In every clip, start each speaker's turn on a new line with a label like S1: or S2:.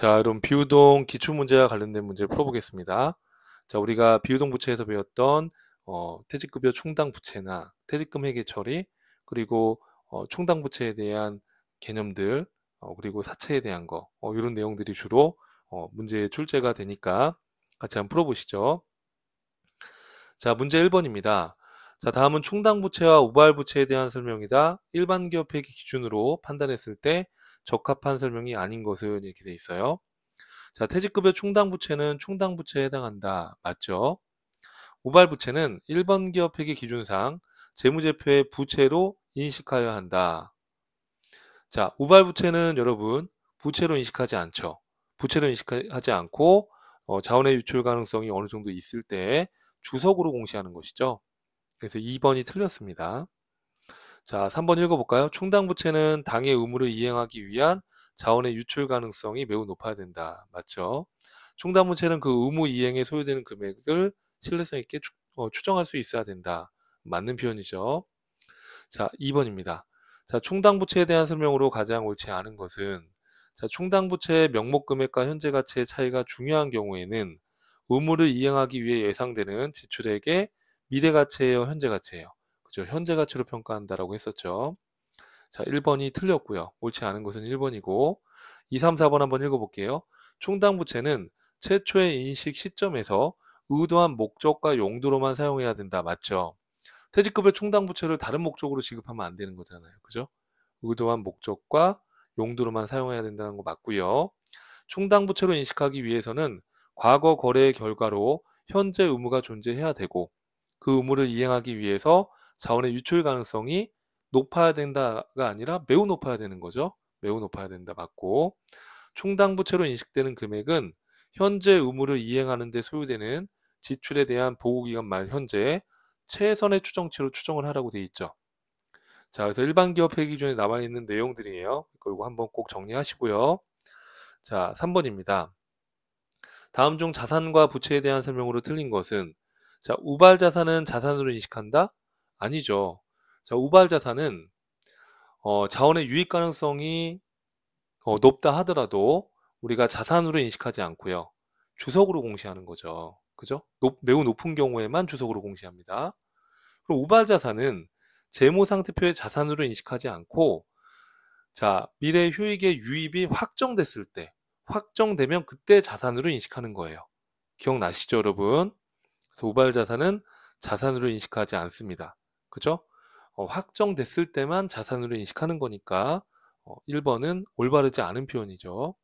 S1: 자, 그럼 비우동 기출문제와 관련된 문제를 풀어보겠습니다. 자, 우리가 비우동 부채에서 배웠던 퇴직급여 충당 부채나 퇴직금 회계 처리, 그리고 충당 부채에 대한 개념들, 그리고 사채에 대한 거, 이런 내용들이 주로 문제의 출제가 되니까 같이 한번 풀어보시죠. 자, 문제 1번입니다. 자, 다음은 충당 부채와 우발 부채에 대한 설명이다. 일반 기업 회계 기준으로 판단했을 때 적합한 설명이 아닌 것은 이렇게 돼 있어요. 자, 퇴직급여 충당부채는 충당부채에 해당한다. 맞죠? 우발부채는 1번 기업 회계 기준상 재무제표의 부채로 인식하여야 한다. 자, 우발부채는 여러분 부채로 인식하지 않죠. 부채로 인식하지 않고 자원의 유출 가능성이 어느 정도 있을 때 주석으로 공시하는 것이죠. 그래서 2번이 틀렸습니다. 자, 3번 읽어볼까요? 충당부채는 당의 의무를 이행하기 위한 자원의 유출 가능성이 매우 높아야 된다. 맞죠? 충당부채는 그 의무 이행에 소요되는 금액을 신뢰성 있게 추정할 수 있어야 된다. 맞는 표현이죠. 자, 2번입니다. 자, 충당부채에 대한 설명으로 가장 옳지 않은 것은 자, 충당부채의 명목 금액과 현재 가치의 차이가 중요한 경우에는 의무를 이행하기 위해 예상되는 지출액의 미래 가치예요, 현재 가치예요. 그죠? 현재 가치로 평가한다라고 했었죠. 자, 1번이 틀렸고요. 옳지 않은 것은 1번이고 2, 3, 4번 한번 읽어볼게요. 충당부채는 최초의 인식 시점에서 의도한 목적과 용도로만 사용해야 된다. 맞죠? 퇴직급여 충당부채를 다른 목적으로 지급하면 안 되는 거잖아요. 그죠? 의도한 목적과 용도로만 사용해야 된다는 거 맞고요. 충당부채로 인식하기 위해서는 과거 거래의 결과로 현재 의무가 존재해야 되고 그 의무를 이행하기 위해서 자원의 유출 가능성이 높아야 된다가 아니라 매우 높아야 되는 거죠. 매우 높아야 된다 맞고 충당부채로 인식되는 금액은 현재 의무를 이행하는 데 소요되는 지출에 대한 보고기간 말 현재 최선의 추정치로 추정을 하라고 돼 있죠. 자, 그래서 일반 기업 회계 기준에 나와 있는 내용들이에요. 이거 한번 꼭 정리하시고요. 자, 3번입니다. 다음 중 자산과 부채에 대한 설명으로 틀린 것은 자, 우발 자산은 자산으로 인식한다? 아니죠. 자, 우발 자산은 자원의 유입 가능성이 높다 하더라도 우리가 자산으로 인식하지 않고요. 주석으로 공시하는 거죠. 그죠? 매우 높은 경우에만 주석으로 공시합니다. 그럼 우발 자산은 재무상태표의 자산으로 인식하지 않고 자, 미래 효익의 유입이 확정됐을 때 확정되면 그때 자산으로 인식하는 거예요. 기억나시죠, 여러분? 그래서 우발 자산은 자산으로 인식하지 않습니다. 그죠? 확정됐을 때만 자산으로 인식하는 거니까 1번은 올바르지 않은 표현이죠.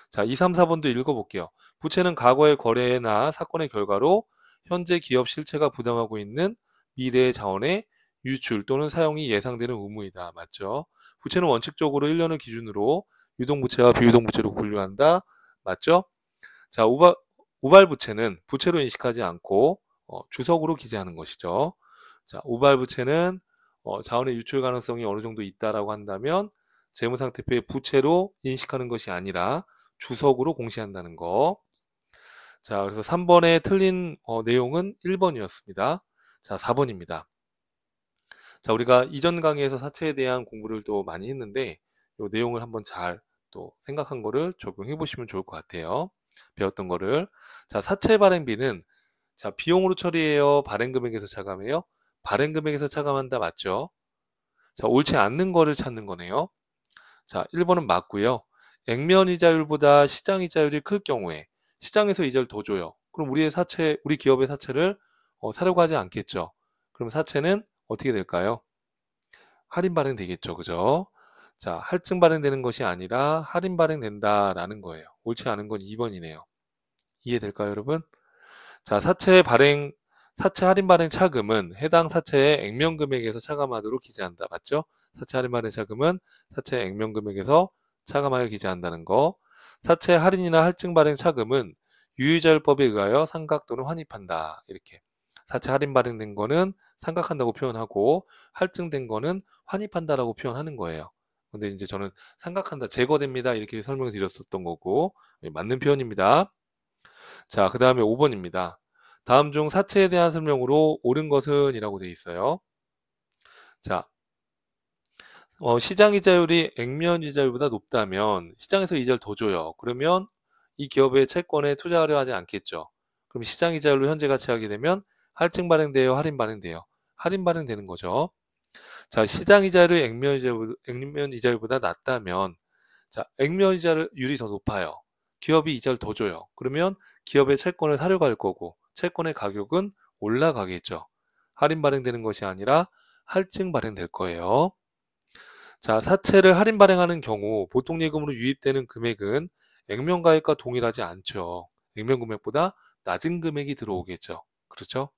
S1: 자, 2, 3, 4번도 읽어볼게요. 부채는 과거의 거래나 사건의 결과로 현재 기업 실체가 부담하고 있는 미래의 자원의 유출 또는 사용이 예상되는 의무이다. 맞죠? 부채는 원칙적으로 1년을 기준으로 유동부채와 비유동부채로 분류한다. 맞죠? 자, 우발부채는 부채로 인식하지 않고 주석으로 기재하는 것이죠. 자, 우발부채는 자원의 유출 가능성이 어느 정도 있다라고 한다면 재무상태표의 부채로 인식하는 것이 아니라 주석으로 공시한다는 거. 자, 그래서 3번에 틀린 내용은 1번이었습니다. 자, 4번입니다. 자, 우리가 이전 강의에서 사채에 대한 공부를 또 많이 했는데 이 내용을 한번 잘 또 생각한 거를 적용해 보시면 좋을 것 같아요. 배웠던 거를. 자, 사채 발행비는 자, 비용으로 처리해요? 발행금액에서 차감해요? 발행금액에서 차감한다. 맞죠? 자, 옳지 않는 거를 찾는 거네요. 자, 1번은 맞고요. 액면 이자율보다 시장 이자율이 클 경우에 시장에서 이자를 더 줘요. 그럼 우리 기업의 사채를 사려고 하지 않겠죠. 그럼 사채는 어떻게 될까요? 할인 발행되겠죠. 그죠? 자, 할증 발행되는 것이 아니라 할인 발행된다라는 거예요. 옳지 않은 건 2번이네요. 이해될까요, 여러분? 자, 사채 할인 발행 차금은 해당 사채의 액면 금액에서 차감하도록 기재한다. 맞죠? 사채 할인 발행 차금은 사채 액면 금액에서 차감하여 기재한다는 거. 사채 할인이나 할증 발행 차금은 유의자율법에 의하여 상각 또는 환입한다. 이렇게. 사채 할인 발행된 거는 상각한다고 표현하고 할증된 거는 환입한다라고 표현하는 거예요. 근데 이제 저는 상각한다, 제거됩니다. 이렇게 설명을 드렸었던 거고 맞는 표현입니다. 자, 그 다음에 5번입니다. 다음 중 사채에 대한 설명으로 옳은 것은 이라고 되어 있어요. 자, 시장 이자율이 액면 이자율보다 높다면 시장에서 이자를 더 줘요. 그러면 이 기업의 채권에 투자하려 하지 않겠죠. 그럼 시장 이자율로 현재 가치하게 되면 할증 발행돼요, 할인 발행돼요? 할인 발행되는 거죠. 자, 시장 이자율이 액면 이자율보다 낮다면, 자, 액면 이자율이 더 높아요. 기업이 이자를 더 줘요. 그러면 기업의 채권을 사려고 할 거고, 채권의 가격은 올라가겠죠. 할인 발행되는 것이 아니라 할증 발행될 거예요. 자, 사채를 할인 발행하는 경우 보통 예금으로 유입되는 금액은 액면 가액과 동일하지 않죠. 액면 금액보다 낮은 금액이 들어오겠죠. 그렇죠?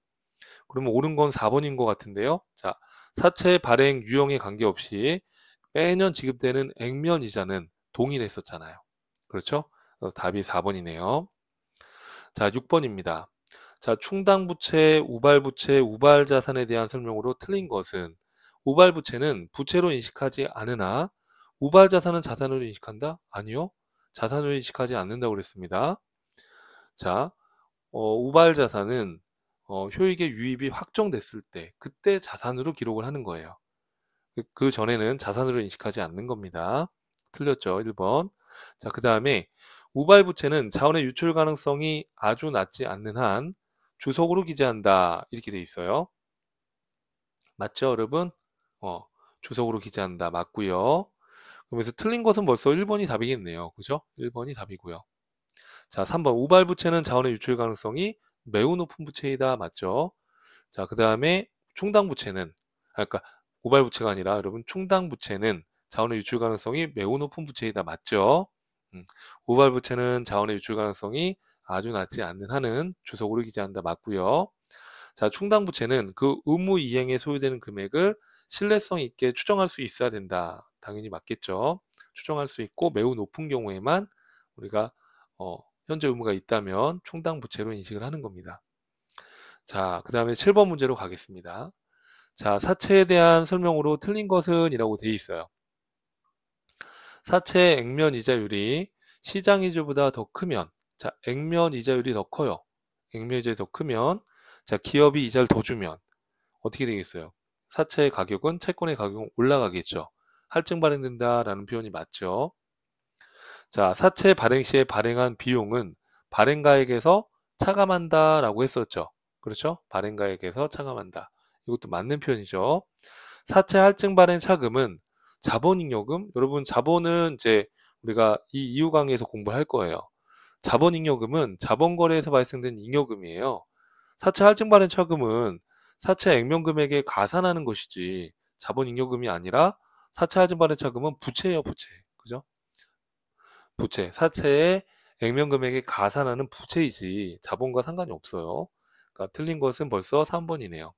S1: 그러면 옳은 건 4번인 것 같은데요. 자, 사채 발행 유형에 관계없이 매년 지급되는 액면 이자는 동일했었잖아요. 그렇죠? 그래서 답이 4번이네요. 자, 6번입니다. 자, 충당부채, 우발부채, 우발자산에 대한 설명으로 틀린 것은, 우발부채는 부채로 인식하지 않으나 우발자산은 자산으로 인식한다? 아니요. 자산으로 인식하지 않는다고 그랬습니다. 자, 우발자산은 효익의 유입이 확정됐을 때 그때 자산으로 기록을 하는 거예요. 그 전에는 자산으로 인식하지 않는 겁니다. 틀렸죠. 1번. 자, 그 다음에 우발부채는 자원의 유출 가능성이 아주 낮지 않는 한 주석으로 기재한다. 이렇게 돼 있어요. 맞죠, 여러분? 주석으로 기재한다. 맞고요. 그러면서 틀린 것은 벌써 1번이 답이겠네요. 그죠? 1번이 답이고요. 자, 3번. 우발부채는 자원의 유출 가능성이 매우 높은 부채이다. 맞죠? 자, 그 다음에 충당부채는, 그러니까 우발부채가 아니라 여러분 충당부채는 자원의 유출 가능성이 매우 높은 부채이다. 맞죠? 우발부채는 자원의 유출 가능성이 아주 낮지 않는 한은 주석으로 기재한다. 맞고요. 자, 충당부채는 그 의무 이행에 소요되는 금액을 신뢰성 있게 추정할 수 있어야 된다. 당연히 맞겠죠. 추정할 수 있고 매우 높은 경우에만 우리가 현재 의무가 있다면 충당부채로 인식을 하는 겁니다. 자, 그 다음에 7번 문제로 가겠습니다. 자, 사채에 대한 설명으로 틀린 것은 이라고 되어 있어요. 사채 액면 이자율이 시장 이자율보다 더 크면, 자, 액면 이자율이 더 커요. 액면 이자율이 더 크면, 자, 기업이 이자를 더 주면 어떻게 되겠어요? 사채의 가격은 채권의 가격은 올라가겠죠. 할증 발행된다라는 표현이 맞죠. 자, 사채 발행 시에 발행한 비용은 발행가액에서 차감한다라고 했었죠. 그렇죠? 발행가액에서 차감한다. 이것도 맞는 표현이죠. 사채 할증 발행 차금은 자본잉여금. 여러분, 자본은 이제 우리가 이 이후 강의에서 공부할 거예요. 자본잉여금은 자본거래에서 발생된 잉여금이에요. 사채 할증 발행 차금은 사채 액면 금액에 가산하는 것이지 자본잉여금이 아니라 사채 할증 발행 차금은 부채예요, 부채. 그죠? 부채, 사채의 액면 금액에 가산하는 부채이지 자본과 상관이 없어요. 그러니까 틀린 것은 벌써 3번이네요.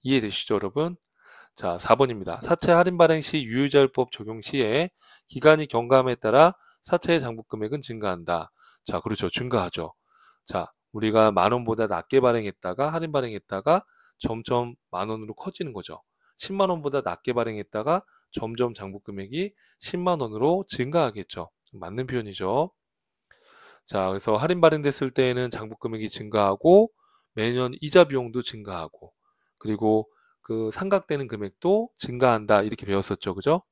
S1: 이해되시죠, 여러분? 자, 4번입니다. 사채 할인 발행 시 유효자율법 적용 시에 기간이 경감에 따라 사채의 장부 금액은 증가한다. 자, 그렇죠. 증가하죠. 자, 우리가 만 원보다 낮게 발행했다가 할인 발행했다가 점점 만 원으로 커지는 거죠. 10만 원보다 낮게 발행했다가 점점 장부 금액이 10만 원으로 증가하겠죠. 맞는 표현이죠. 자, 그래서 할인 발행됐을 때에는 장부 금액이 증가하고 매년 이자 비용도 증가하고 그리고 그 상각되는 금액도 증가한다. 이렇게 배웠었죠. 그죠?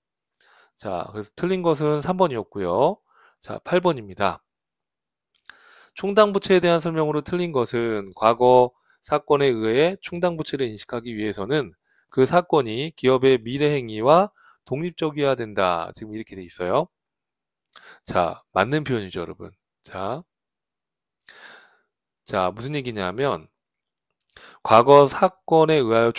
S1: 자, 그래서 틀린 것은 3번이었고요. 자, 8번입니다. 충당부채에 대한 설명으로 틀린 것은 과거 사건에 의해 충당부채를 인식하기 위해서는 그 사건이 기업의 미래 행위와 독립적이어야 된다. 지금 이렇게 돼 있어요. 자, 맞는 표현이죠, 여러분. 자, 무슨 얘기냐면 과거 사건에 의하여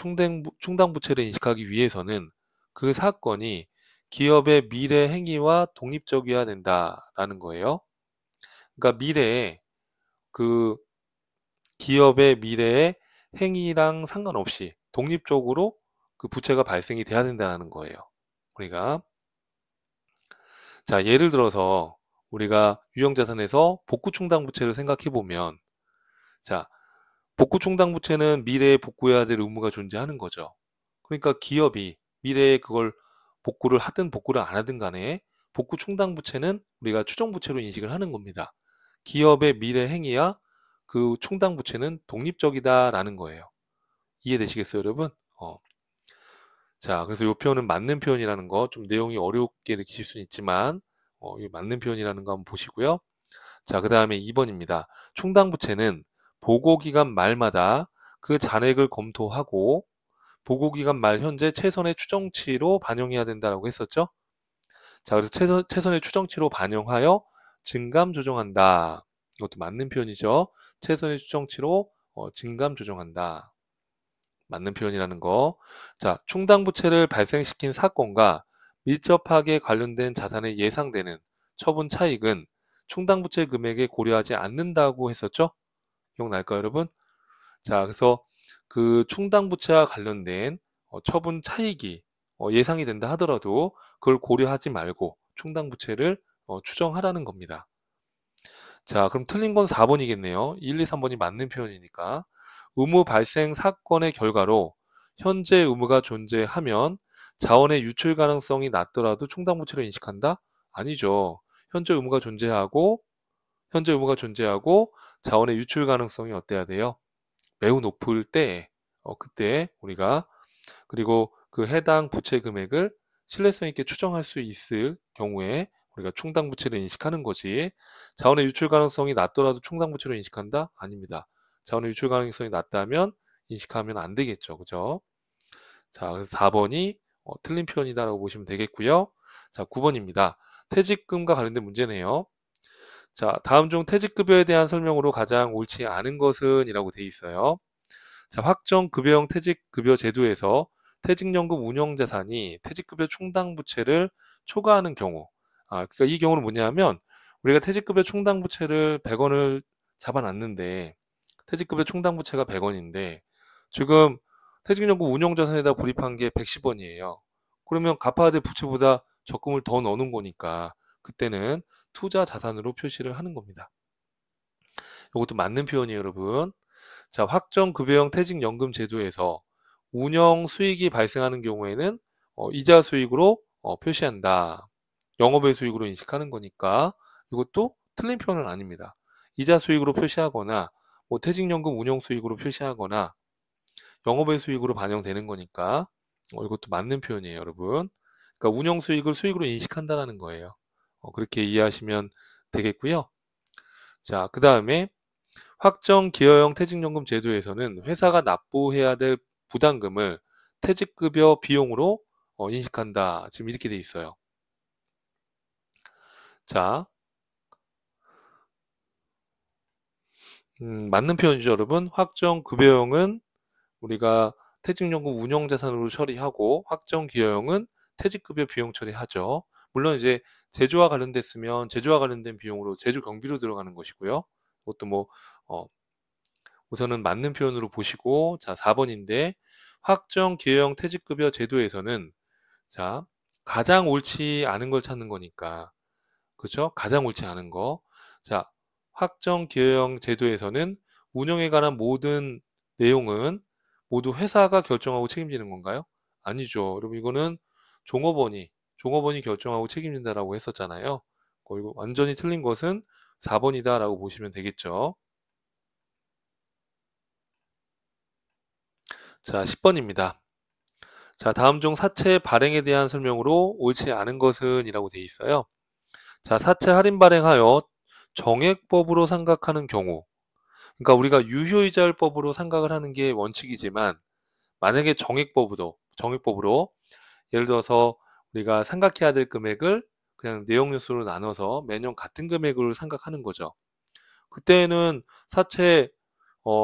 S1: 충당부채를 인식하기 위해서는 그 사건이 기업의 미래 행위와 독립적이어야 된다라는 거예요. 그러니까 미래에 그 기업의 미래의 행위랑 상관없이 독립적으로 그 부채가 발생이 돼야 된다는 거예요. 우리가 자, 예를 들어서 우리가 유형자산에서 복구충당부채를 생각해 보면 자, 복구충당부채는 미래에 복구해야 될 의무가 존재하는 거죠. 그러니까 기업이 미래에 그걸 복구를 하든 복구를 안 하든 간에 복구충당부채는 우리가 추정부채로 인식을 하는 겁니다. 기업의 미래 행위야 그 충당부채는 독립적이다라는 거예요. 이해되시겠어요, 여러분? 자, 그래서 이 표현은 맞는 표현이라는 거, 좀 내용이 어렵게 느끼실 수는 있지만 이 맞는 표현이라는 거 한번 보시고요. 자, 그 다음에 2번입니다. 충당부채는 보고기간 말마다 그 잔액을 검토하고 보고기간 말 현재 최선의 추정치로 반영해야 된다라고 했었죠. 자, 그래서 최선의 추정치로 반영하여 증감 조정한다. 이것도 맞는 표현이죠. 최선의 추정치로 증감 조정한다. 맞는 표현이라는 거. 자, 충당부채를 발생시킨 사건과 밀접하게 관련된 자산에 예상되는 처분 차익은 충당부채 금액에 고려하지 않는다고 했었죠? 기억날까요, 여러분? 자, 그래서 그 충당부채와 관련된 처분 차익이 예상이 된다 하더라도 그걸 고려하지 말고 충당부채를 추정하라는 겁니다. 자, 그럼 틀린 건 4번이겠네요. 1, 2, 3번이 맞는 표현이니까. 의무 발생 사건의 결과로 현재 의무가 존재하면 자원의 유출 가능성이 낮더라도 충당부채로 인식한다? 아니죠. 현재 의무가 존재하고 자원의 유출 가능성이 어때야 돼요? 매우 높을 때 그때 우리가 그리고 그 해당 부채 금액을 신뢰성 있게 추정할 수 있을 경우에 우리가 충당부채를 인식하는 거지. 자원의 유출 가능성이 낮더라도 충당부채로 인식한다? 아닙니다. 자원의 유출 가능성이 낮다면 인식하면 안 되겠죠. 그죠? 자, 그래서 4번이 틀린 표현이다라고 보시면 되겠고요. 자, 9번입니다. 퇴직금과 관련된 문제네요. 자, 다음 중 퇴직급여에 대한 설명으로 가장 옳지 않은 것은 이라고 돼 있어요. 자, 확정급여형 퇴직급여 제도에서 퇴직연금 운영자산이 퇴직급여 충당부채를 초과하는 경우. 그러니까 이 경우는 뭐냐면 우리가 퇴직급여 충당부채를 100원을 잡아놨는데 퇴직급여 충당부채가 100원인데 지금 퇴직연금 운영자산에다 불입한 게 110원이에요. 그러면 갚아야 될 부채보다 적금을 더 넣는 거니까 그때는 투자 자산으로 표시를 하는 겁니다. 이것도 맞는 표현이에요, 여러분. 자, 확정급여형 퇴직연금 제도에서 운영 수익이 발생하는 경우에는 이자 수익으로 표시한다. 영업의 수익으로 인식하는 거니까 이것도 틀린 표현은 아닙니다. 이자 수익으로 표시하거나 뭐 퇴직연금 운영 수익으로 표시하거나 영업의 수익으로 반영되는 거니까 이것도 맞는 표현이에요, 여러분. 그러니까 운영 수익을 수익으로 인식한다는 거예요. 그렇게 이해하시면 되겠고요. 자, 그 다음에 확정 기여형 퇴직연금 제도에서는 회사가 납부해야 될 부담금을 퇴직급여 비용으로 인식한다. 지금 이렇게 돼 있어요. 자, 맞는 표현이죠, 여러분. 확정 급여형은 우리가 퇴직연금 운영자산으로 처리하고 확정 기여형은 퇴직급여 비용 처리하죠. 물론 이제 제조와 관련됐으면 제조와 관련된 비용으로 제조 경비로 들어가는 것이고요. 그것도 뭐 우선은 맞는 표현으로 보시고 자 4번인데 확정 기여형 퇴직급여 제도에서는 자 가장 옳지 않은 걸 찾는 거니까 그렇죠? 가장 옳지 않은 거. 자 확정 기여형 제도에서는 운영에 관한 모든 내용은 모두 회사가 결정하고 책임지는 건가요? 아니죠. 여러분 이거는 종업원이 결정하고 책임진다라고 했었잖아요. 이거 완전히 틀린 것은 4번이다라고 보시면 되겠죠. 자, 10번입니다. 자, 다음 중 사채 발행에 대한 설명으로 옳지 않은 것은 이라고 되어 있어요. 자, 사채 할인 발행하여 정액법으로 생각하는 경우. 그러니까 우리가 유효이자율법으로 생각을 하는 게 원칙이지만 만약에 정액법으로 예를 들어서 우리가 생각해야 될 금액을 그냥 내용연수로 나눠서 매년 같은 금액으로 생각하는 거죠. 그때는 사채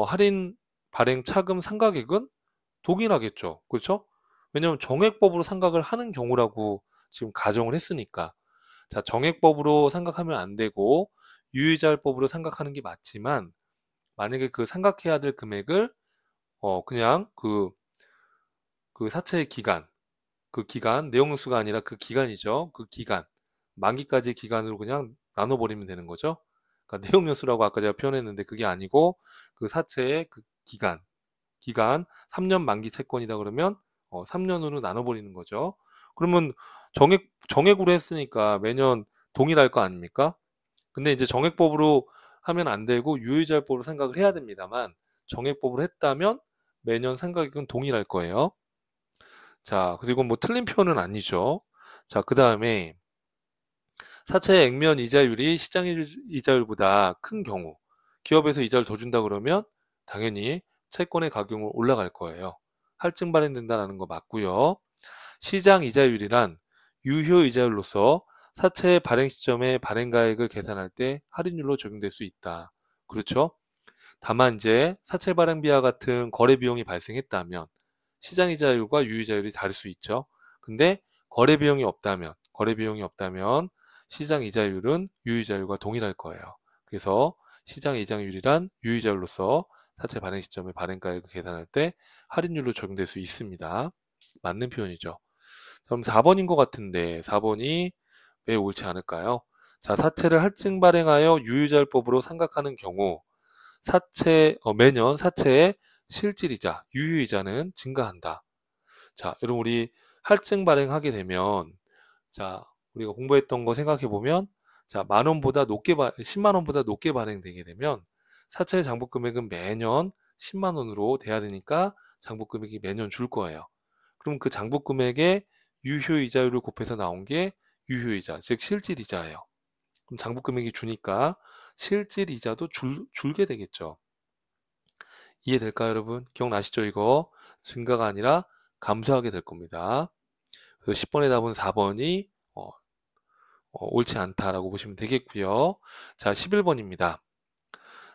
S1: 할인 발행 차금 상각액은 동일하겠죠. 그렇죠? 왜냐하면 정액법으로 생각을 하는 경우라고 지금 가정을 했으니까. 자, 정액법으로 생각하면 안 되고 유의자율법으로 생각하는 게 맞지만 만약에 그 생각해야 될 금액을 그냥 그 사채의 기간 내용수가 아니라 그 기간이죠. 그 기간 만기까지 기간으로 그냥 나눠버리면 되는 거죠. 그러니까 내용연수라고 아까 제가 표현했는데 그게 아니고 그 사채의 그 기간 3년 만기 채권이다 그러면 3년으로 나눠버리는 거죠. 그러면 정액으로 했으니까 매년 동일할 거 아닙니까? 근데 이제 정액법으로 하면 안 되고 유의자율법으로 생각을 해야 됩니다만 정액법으로 했다면 매년 생각액은 동일할 거예요. 자, 그리고 뭐 틀린 표현은 아니죠. 자, 그 다음에 사채의 액면 이자율이 시장 이자율보다 큰 경우, 기업에서 이자를 더 준다 그러면 당연히 채권의 가격은 올라갈 거예요. 할증 발행된다는 거 맞고요. 시장 이자율이란 유효 이자율로서 사채 발행 시점에 발행가액을 계산할 때 할인율로 적용될 수 있다. 그렇죠? 다만 이제 사채 발행비와 같은 거래 비용이 발생했다면 시장 이자율과 유효 이자율이 다를 수 있죠. 근데 거래 비용이 없다면 시장 이자율은 유효 이자율과 동일할 거예요. 그래서 시장 이자율이란 유효 이자율로서 사채 발행 시점에 발행가액을 계산할 때 할인율로 적용될 수 있습니다. 맞는 표현이죠. 그럼 4번인 것 같은데 4번이 왜 옳지 않을까요? 자, 사채를 할증 발행하여 유효이자율법으로 생각하는 경우 매년 사채의 실질이자 유효이자는 증가한다. 자, 여러분 우리 할증 발행하게 되면 자, 우리가 공부했던 거 생각해 보면 자, 10만 원보다 높게 발행되게 되면 사채의 장부 금액은 매년 10만 원으로 돼야 되니까 장부 금액이 매년 줄 거예요. 그럼 그 장부 금액에 유효이자율을 곱해서 나온 게 유효이자, 즉 실질이자예요. 그럼 장부 금액이 주니까 실질이자도 줄게 되겠죠. 이해될까요, 여러분? 기억나시죠, 이거? 증가가 아니라 감소하게 될 겁니다. 그래서 10번의 답은 4번이 옳지 않다라고 보시면 되겠고요. 자, 11번입니다.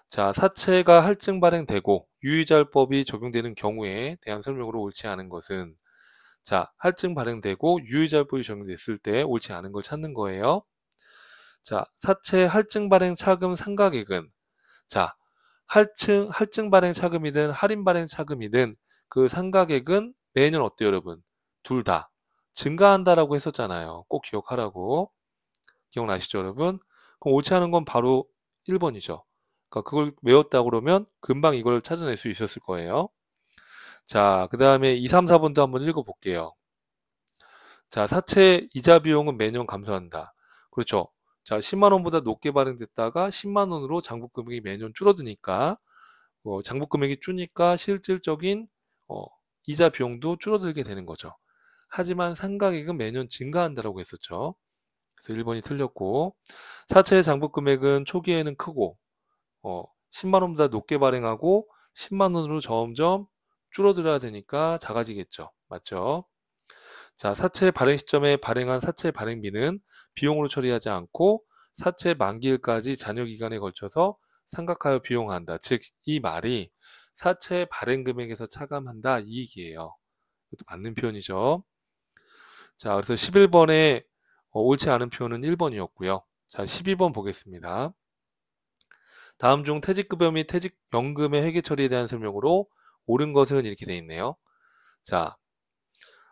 S1: 자, 사채가 할증 발행되고 유효이자율법이 적용되는 경우에 대한 설명으로 옳지 않은 것은 자, 할증 발행되고 유효이자율법이 적용됐을 때 옳지 않은 걸 찾는 거예요. 자, 사채 할증 발행 차금 상각액은 자, 할증 발행 차금이든 할인 발행 차금이든 그 상각액은 매년 어때요, 여러분? 둘 다 증가한다라고 했었잖아요. 꼭 기억하라고. 기억나시죠, 여러분? 그럼 옳지 않은 건 바로 1번이죠. 그러니까 그걸 외웠다 그러면 금방 이걸 찾아낼 수 있었을 거예요. 자, 그 다음에 2, 3, 4번도 한번 읽어볼게요. 자, 사채 이자 비용은 매년 감소한다. 그렇죠. 자, 10만 원보다 높게 발행됐다가 10만 원으로 장부 금액이 매년 줄어드니까 장부 금액이 주니까 실질적인 어, 이자 비용도 줄어들게 되는 거죠. 하지만 상각액은 매년 증가한다라고 했었죠. 그래서 1번이 틀렸고 사채의 장부 금액은 초기에는 크고 10만 원보다 높게 발행하고 10만 원으로 점점 줄어들어야 되니까 작아지겠죠. 맞죠? 자, 사채 발행 시점에 발행한 사채 발행비는 비용으로 처리하지 않고 사채 만기일까지 잔여 기간에 걸쳐서 상각하여 비용한다. 즉, 이 말이 사채 발행 금액에서 차감한다. 이 얘기예요. 이것도 맞는 표현이죠. 자, 그래서 11번에 옳지 않은 표현은 1번이었고요. 자, 12번 보겠습니다. 다음 중 퇴직급여 및 퇴직연금의 회계 처리에 대한 설명으로 옳은 것은 이렇게 되어 있네요. 자,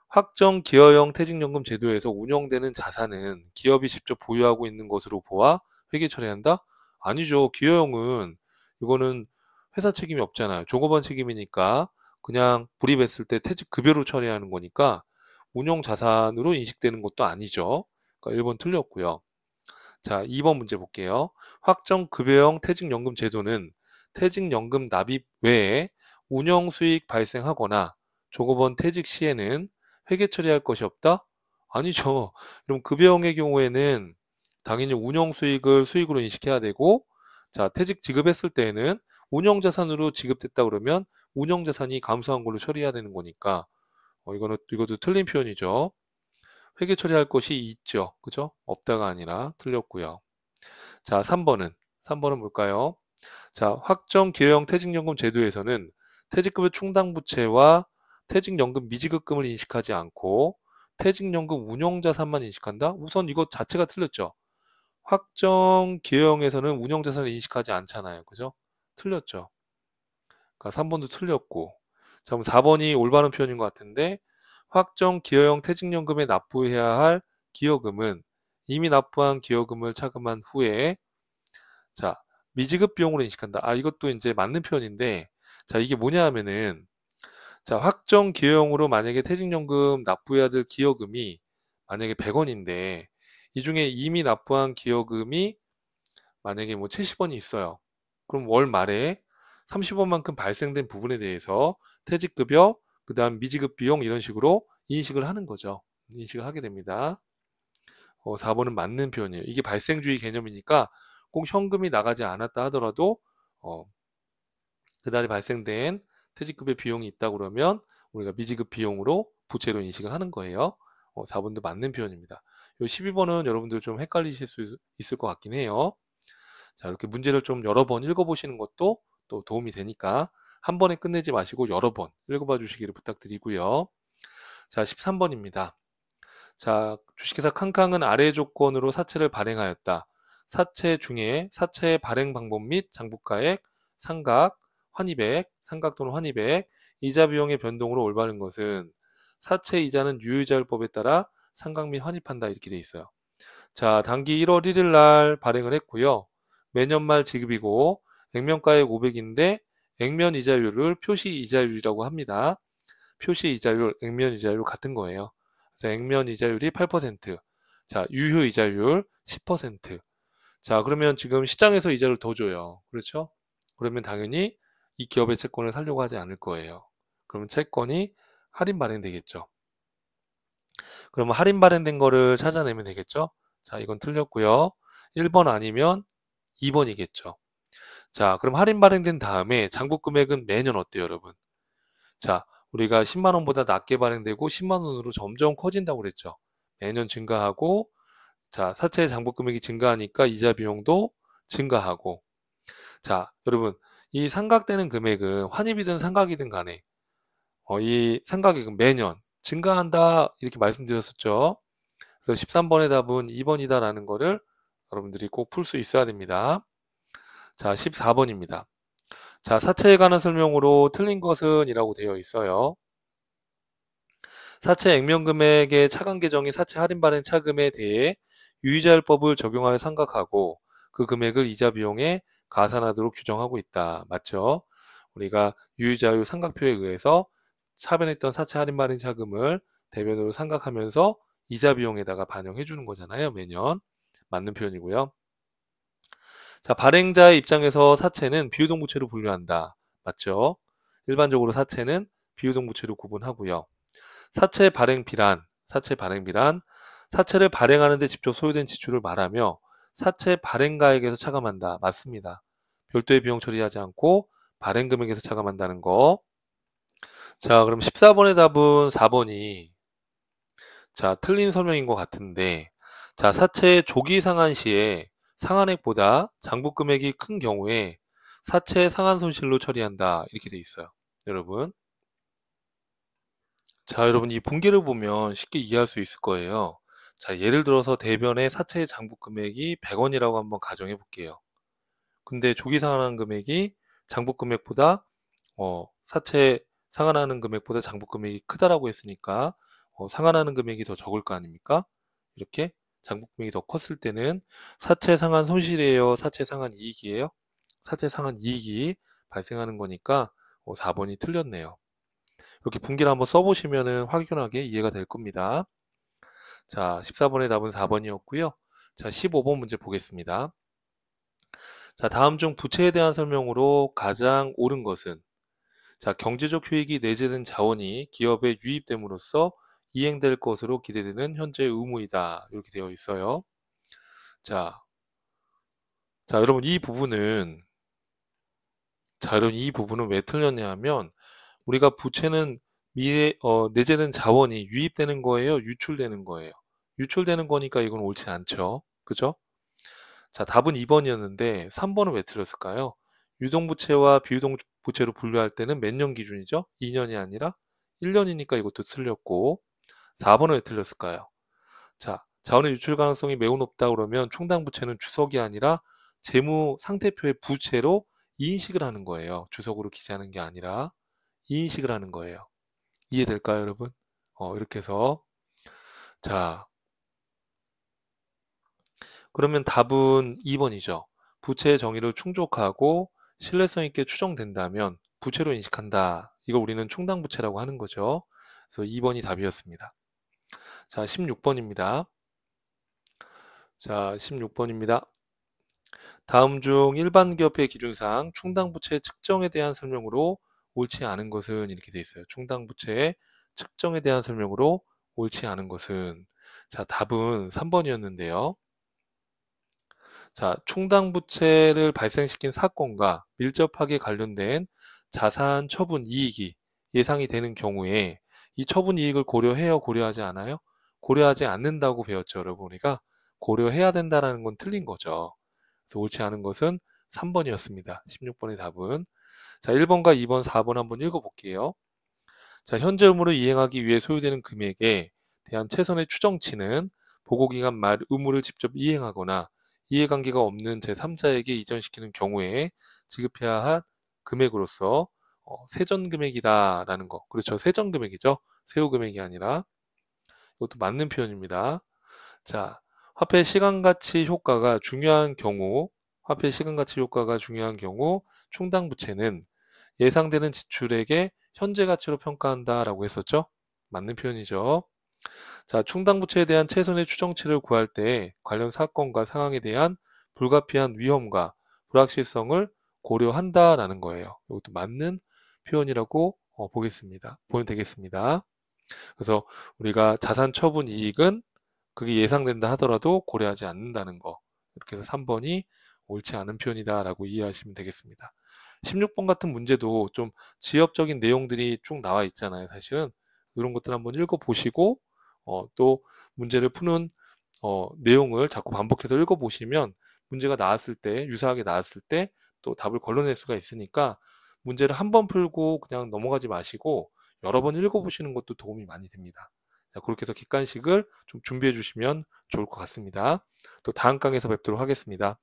S1: 확정 기여형 퇴직연금 제도에서 운영되는 자산은 기업이 직접 보유하고 있는 것으로 보아 회계 처리한다? 아니죠. 기여형은 이거는 회사 책임이 없잖아요. 종업원 책임이니까 그냥 불입했을 때 퇴직급여로 처리하는 거니까 운용 자산으로 인식되는 것도 아니죠. 그러니까 1번 틀렸고요. 자, 2번 문제 볼게요. 확정급여형 퇴직연금 제도는 퇴직연금 납입 외에 운영수익 발생하거나 종업원 퇴직 시에는 회계 처리할 것이 없다? 아니죠. 그럼 급여형의 경우에는 당연히 운영수익을 수익으로 인식해야 되고 자, 퇴직 지급했을 때에는 운영자산으로 지급됐다 그러면 운영자산이 감소한 걸로 처리해야 되는 거니까 이것도 틀린 표현이죠. 회계 처리할 것이 있죠. 그죠? 없다가 아니라 틀렸고요. 자, 3번은 뭘까요? 자, 확정 기여형 퇴직연금 제도에서는 퇴직급여 충당 부채와 퇴직연금 미지급금을 인식하지 않고 퇴직연금 운용자산만 인식한다? 우선 이것 자체가 틀렸죠. 확정 기여형에서는 운용자산을 인식하지 않잖아요. 그죠? 틀렸죠. 그러니까 3번도 틀렸고. 자, 그럼 4번이 올바른 표현인 것 같은데 확정 기여형 퇴직연금에 납부해야 할 기여금은 이미 납부한 기여금을 차감한 후에 자, 미지급 비용으로 인식한다. 이것도 이제 맞는 표현인데 자, 이게 뭐냐 하면은 자, 확정 기여형으로 만약에 퇴직연금 납부해야 될 기여금이 만약에 100원인데 이 중에 이미 납부한 기여금이 만약에 뭐 70원이 있어요. 그럼 월 말에 30원만큼 발생된 부분에 대해서 퇴직급여, 그 다음 미지급 비용 이런 식으로 인식을 하는 거죠. 인식을 하게 됩니다. 4번은 맞는 표현이에요. 이게 발생주의 개념이니까 꼭 현금이 나가지 않았다 하더라도 그달에 발생된 퇴직급의 비용이 있다 그러면 우리가 미지급 비용으로 부채로 인식을 하는 거예요. 4번도 맞는 표현입니다. 요 12번은 여러분들 좀 헷갈리실 수 있을 것 같긴 해요. 자, 이렇게 문제를 좀 여러 번 읽어보시는 것도 또 도움이 되니까 한 번에 끝내지 마시고 여러 번 읽어봐 주시기를 부탁드리고요. 자, 13번입니다. 자, 주식회사 康康은 아래 조건으로 사채를 발행하였다. 사채 중에 사채 발행 방법 및 장부가액, 상각, 환입액, 상각 또는 환입액, 이자 비용의 변동으로 올바른 것은 사채 이자는 유효자율법에 따라 상각 및 환입한다 이렇게 돼 있어요. 자, 당기 1월 1일 날 발행을 했고요. 매년 말 지급이고 액면가액 500인데 액면 이자율을 표시 이자율이라고 합니다. 표시 이자율, 액면 이자율 같은 거예요. 그래서 액면 이자율이 8%, 자, 유효 이자율 10%. 자, 그러면 지금 시장에서 이자를 더 줘요. 그렇죠? 그러면 당연히 이 기업의 채권을 사려고 하지 않을 거예요. 그러면 채권이 할인 발행되겠죠. 그러면 할인 발행된 거를 찾아내면 되겠죠? 자, 이건 틀렸고요. 1번 아니면 2번이겠죠. 자, 그럼 할인 발행된 다음에 장부 금액은 매년 어때요, 여러분? 자, 우리가 10만 원보다 낮게 발행되고 10만 원으로 점점 커진다고 그랬죠. 매년 증가하고, 자, 사채 장부 금액이 증가하니까 이자 비용도 증가하고. 자, 여러분, 이 상각되는 금액은 환입이든 상각이든 간에 이 상각액은 매년 증가한다 이렇게 말씀드렸었죠. 그래서 13번의 답은 2번이다라는 거를 여러분들이 꼭 풀 수 있어야 됩니다. 자, 14번입니다. 자, 사채에 관한 설명으로 틀린 것은 이라고 되어 있어요. 사채 액면금액의 차감 계정인 사채 할인 발행 차금에 대해 유의자율법을 적용하여 상각하고 그 금액을 이자 비용에 가산하도록 규정하고 있다. 맞죠? 우리가 유의자율 상각표에 의해서 차변했던 사채 할인 발행 차금을 대변으로 상각하면서 이자 비용에다가 반영해 주는 거잖아요. 매년. 맞는 표현이고요. 자, 발행자의 입장에서 사채는 비유동부채로 분류한다. 맞죠? 일반적으로 사채는 비유동부채로 구분하고요. 사채 발행비란, 사채를 발행하는 데 직접 소요된 지출을 말하며 사채 발행가액에서 차감한다. 맞습니다. 별도의 비용 처리하지 않고 발행금액에서 차감한다는 거. 자, 그럼 14번의 답은 4번이 자, 틀린 설명인 것 같은데 자, 사채 조기 상환 시에 상환액보다 장부 금액이 큰 경우에 사채 상환 손실로 처리한다. 이렇게 돼 있어요. 여러분. 자, 여러분 이 분기를 보면 쉽게 이해할 수 있을 거예요. 자, 예를 들어서 대변의 사채 장부 금액이 100원이라고 한번 가정해 볼게요. 근데 조기 상환하는 금액이 장부 금액보다 사채 상환하는 금액보다 장부 금액이 크다라고 했으니까 상환하는 금액이 더 적을 거 아닙니까? 이렇게 장부 금액이 더 컸을 때는 사채 상환 손실이에요? 사채 상환 이익이에요? 사채 상환 이익이 발생하는 거니까 4번이 틀렸네요. 이렇게 분기를 한번 써보시면 확연하게 이해가 될 겁니다. 자, 14번의 답은 4번이었고요. 자, 15번 문제 보겠습니다. 자, 다음 중 부채에 대한 설명으로 가장 옳은 것은 자, 경제적 효익이 내재된 자원이 기업에 유입됨으로써 이행될 것으로 기대되는 현재 의무이다. 이렇게 되어 있어요. 자, 여러분 이 부분은 왜 틀렸냐 하면 우리가 부채는 내재된 자원이 유입되는 거예요? 유출되는 거예요? 유출되는 거니까 이건 옳지 않죠. 그죠? 자, 답은 2번이었는데 3번은 왜 틀렸을까요? 유동부채와 비유동부채로 분류할 때는 몇 년 기준이죠? 2년이 아니라 1년이니까 이것도 틀렸고 4번은 왜 틀렸을까요? 자, 자원의 유출 가능성이 매우 높다 그러면 충당부채는 주석이 아니라 재무 상태표의 부채로 인식을 하는 거예요. 주석으로 기재하는 게 아니라 인식을 하는 거예요. 이해될까요, 여러분? 이렇게 해서 자, 그러면 답은 2번이죠. 부채의 정의를 충족하고 신뢰성 있게 추정된다면 부채로 인식한다. 이거 우리는 충당부채라고 하는 거죠. 그래서 2번이 답이었습니다. 자, 16번입니다. 자, 16번입니다. 다음 중 일반 기업의 기준상 충당부채 측정에 대한 설명으로 옳지 않은 것은 이렇게 돼 있어요. 충당부채의 측정에 대한 설명으로 옳지 않은 것은, 자, 답은 3번이었는데요. 자, 충당부채를 발생시킨 사건과 밀접하게 관련된 자산 처분 이익이 예상이 되는 경우에 이 처분 이익을 고려해요, 고려하지 않아요? 고려하지 않는다고 배웠죠, 여러분. 우리가 고려해야 된다라는 건 틀린 거죠. 그래서 옳지 않은 것은 3번이었습니다. 16번의 답은. 자, 1번과 2번, 4번 한번 읽어볼게요. 자, 현재 의무를 이행하기 위해 소요되는 금액에 대한 최선의 추정치는 보고기간 말 의무를 직접 이행하거나 이해관계가 없는 제3자에게 이전시키는 경우에 지급해야 할 금액으로서 세전금액이다라는 거. 그렇죠. 세전금액이죠. 세후금액이 아니라. 이것도 맞는 표현입니다. 자, 화폐 시간가치 효과가 중요한 경우, 화폐 시간가치 효과가 중요한 경우 충당부채는 예상되는 지출액의 현재 가치로 평가한다라고 했었죠. 맞는 표현이죠. 자, 충당부채에 대한 최선의 추정치를 구할 때 관련 사건과 상황에 대한 불가피한 위험과 불확실성을 고려한다라는 거예요. 이것도 맞는 표현이라고 보면 되겠습니다. 그래서 우리가 자산 처분 이익은 그게 예상된다 하더라도 고려하지 않는다는 거. 이렇게 해서 3번이 옳지 않은 표현이다라고 이해하시면 되겠습니다. 16번 같은 문제도 좀 지엽적인 내용들이 쭉 나와 있잖아요. 사실은 이런 것들 한번 읽어보시고 또 문제를 푸는 내용을 자꾸 반복해서 읽어보시면 문제가 나왔을 때, 유사하게 나왔을 때 또 답을 걸러낼 수가 있으니까 문제를 한 번 풀고 그냥 넘어가지 마시고 여러 번 읽어보시는 것도 도움이 많이 됩니다. 자, 그렇게 해서 객관식을 좀 준비해 주시면 좋을 것 같습니다. 또 다음 강의에서 뵙도록 하겠습니다.